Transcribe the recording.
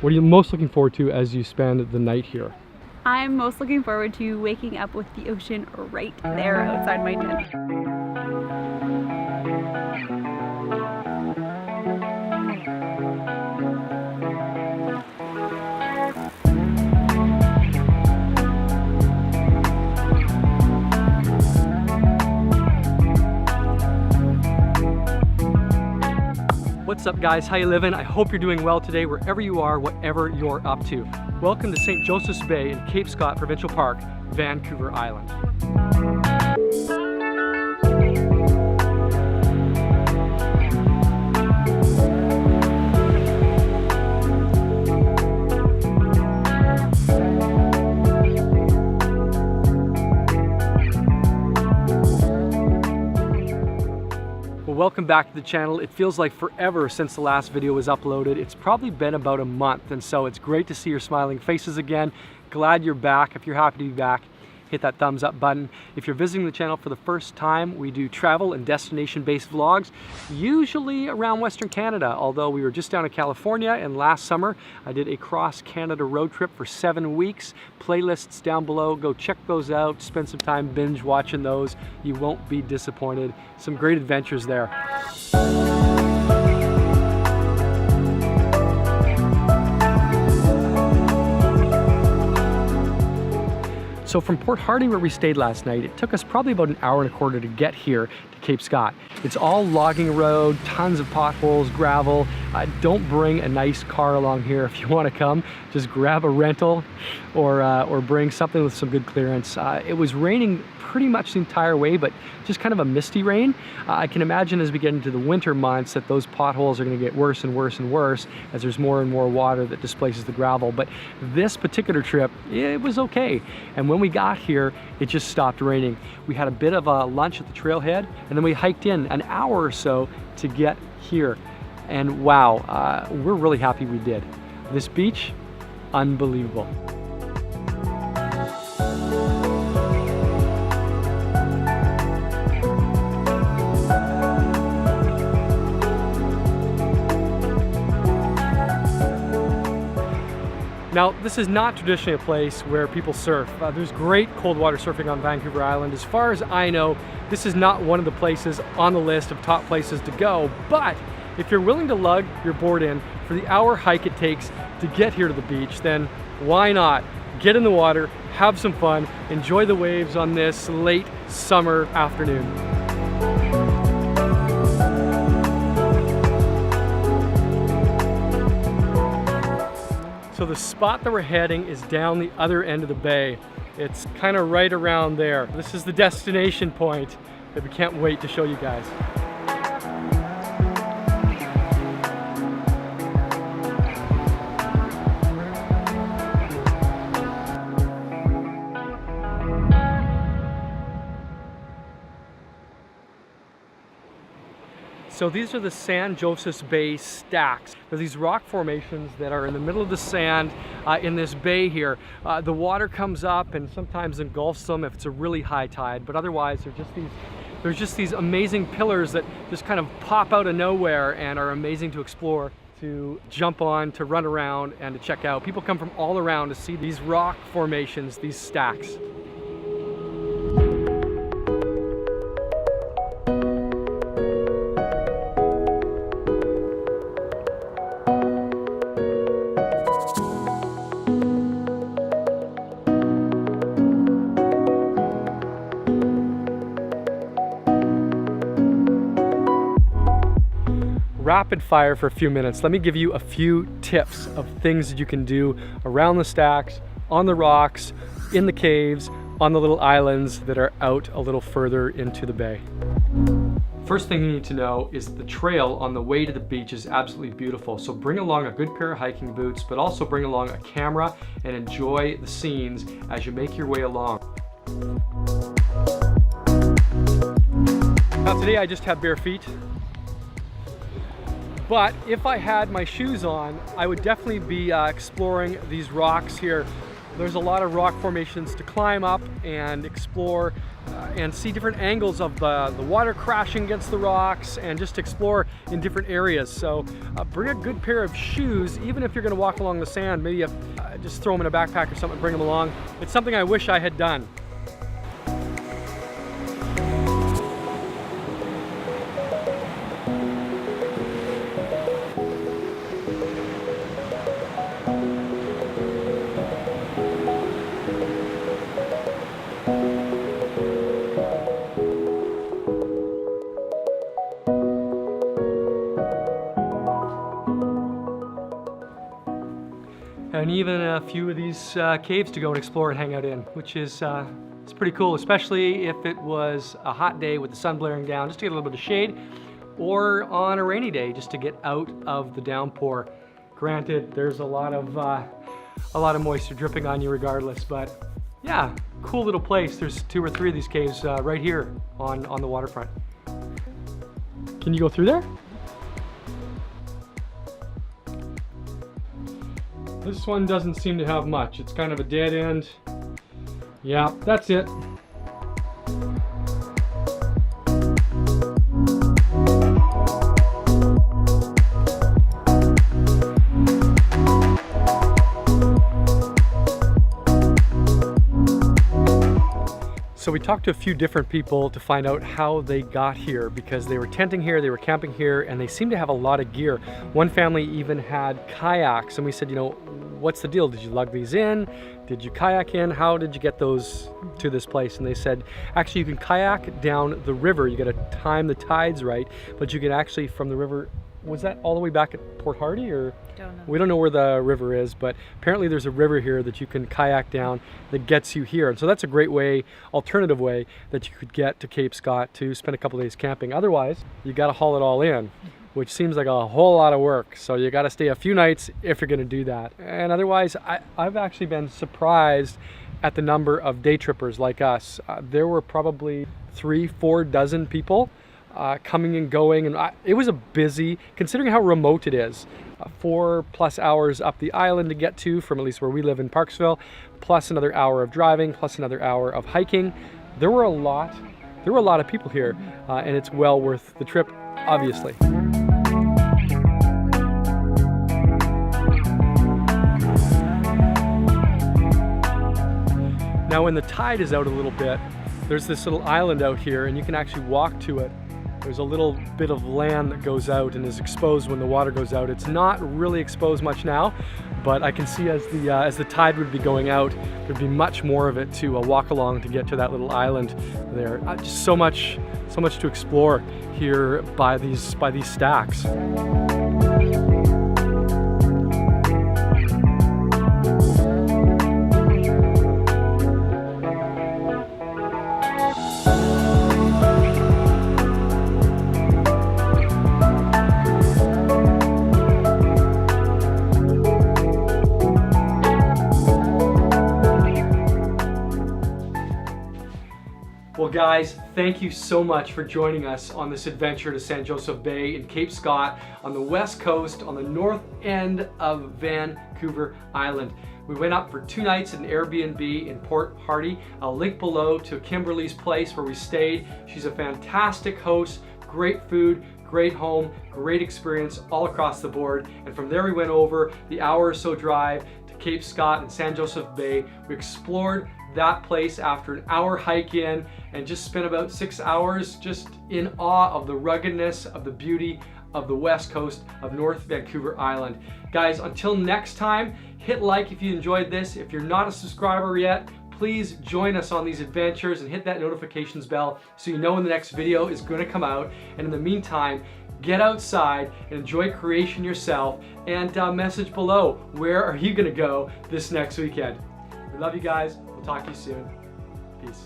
What are you most looking forward to as you spend the night here? I'm most looking forward to waking up with the ocean right there outside my tent. What's up guys, how you living? I hope you're doing well today wherever you are, whatever you're up to. Welcome to St. Joseph's Bay in Cape Scott Provincial Park, Vancouver Island. Welcome back to the channel. It feels like forever since the last video was uploaded. It's probably been about a month, and so it's great to see your smiling faces again. Glad you're back. If you're happy to be back, hit that thumbs up button. If you're visiting the channel for the first time, we do travel and destination-based vlogs, usually around Western Canada, although we were just down in California, and last summer I did a cross-Canada road trip for 7 weeks. Playlists down below, go check those out, spend some time binge watching those. You won't be disappointed. Some great adventures there. So from Port Hardy, where we stayed last night, it took us probably about an hour and a quarter to get here to Cape Scott. It's all logging road, tons of potholes, gravel. Don't bring a nice car along here if you want to come. Just grab a rental or bring something with some good clearance. It was raining pretty much the entire way, but just kind of a misty rain. I can imagine as we get into the winter months that those potholes are going to get worse and worse and worse as there's more and more water that displaces the gravel. But this particular trip, it was okay. And when we got here, it just stopped raining. We had a bit of a lunch at the trailhead, and then we hiked in an hour or so to get here. And wow, we're really happy we did. This beach, unbelievable. Now, this is not traditionally a place where people surf. There's great cold water surfing on Vancouver Island. As far as I know, this is not one of the places on the list of top places to go, but if you're willing to lug your board in for the hour hike it takes to get here to the beach, then why not? Get in the water, have some fun, enjoy the waves on this late summer afternoon. So the spot that we're heading is down the other end of the bay. It's kind of right around there. This is the destination point that we can't wait to show you guys. So these are the San Josef Bay stacks. They're these rock formations that are in the middle of the sand in this bay here. The water comes up and sometimes engulfs them if it's a really high tide, but otherwise there's just these amazing pillars that just kind of pop out of nowhere and are amazing to explore, to jump on, to run around, and to check out. People come from all around to see these rock formations, these stacks. Rapid fire for a few minutes. Let me give you a few tips of things that you can do around the stacks, on the rocks, in the caves, on the little islands that are out a little further into the bay. First thing you need to know is that the trail on the way to the beach is absolutely beautiful. So bring along a good pair of hiking boots, but also bring along a camera and enjoy the scenes as you make your way along. Now today I just have bare feet. But if I had my shoes on, I would definitely be exploring these rocks here There's a lot of rock formations to climb up and explore and see different angles of the water crashing against the rocks, and just explore in different areas. So bring a good pair of shoes, even if you're going to walk along the sand. Maybe just throw them in a backpack or something, bring them along. It's something I wish I had done. And even a few of these caves to go and explore and hang out in, which is it's pretty cool, especially if it was a hot day with the sun blaring down, just to get a little bit of shade, or on a rainy day, just to get out of the downpour. Granted, there's a lot of moisture dripping on you regardless, but yeah, cool little place. There's 2 or 3 of these caves right here on the waterfront. Can you go through there? This one doesn't seem to have much. It's kind of a dead end. Yeah, that's it. So we talked to a few different people to find out how they got here, because they were tenting here, they were camping here, and they seem to have a lot of gear. One family even had kayaks, and we said, you know, what's the deal? Did you lug these in? Did you kayak in? How did you get those to this place? And they said, actually, you can kayak down the river. You got to time the tides right, but you can actually, from the river, was that all the way back at Port Hardy, or? Don't know. We don't know where the river is, but apparently there's a river here that you can kayak down that gets you here. And so that's a great way, alternative way, that you could get to Cape Scott to spend a couple days camping. Otherwise, you got to haul it all in, which seems like a whole lot of work. So you got to stay a few nights if you're going to do that. And otherwise, I've actually been surprised at the number of day trippers like us. There were probably 3-4 dozen people coming and going, and it was a busy, considering how remote it is. 4+ hours up the island to get to, from at least where we live in Parksville, plus another hour of driving, plus another hour of hiking. There were a lot of people here, and it's well worth the trip, obviously. Now when the tide is out a little bit, there's this little island out here, and you can actually walk to it. There's a little bit of land that goes out and is exposed when the water goes out. It's not really exposed much now, but I can see as the tide would be going out, there'd be much more of it to walk along to get to that little island there. Just so much to explore here by these stacks. Well guys, thank you so much for joining us on this adventure to San Josef Bay in Cape Scott on the west coast, on the north end of Vancouver Island. We went up for 2 nights at an Airbnb in Port Hardy. I'll link below to Kimberly's place where we stayed. She's a fantastic host, great food, great home, great experience all across the board. And from there we went over the hour or so drive to Cape Scott and San Josef Bay. We explored that place after an hour hike in, and just spent about 6 hours just in awe of the ruggedness, of the beauty of the west coast of North Vancouver Island. Guys, until next time, hit like if you enjoyed this. If you're not a subscriber yet, please join us on these adventures and hit that notifications bell so you know when the next video is going to come out. And in the meantime, get outside and enjoy creation yourself, and message below, where are you going to go this next weekend? We love you guys. We'll talk to you soon. Peace.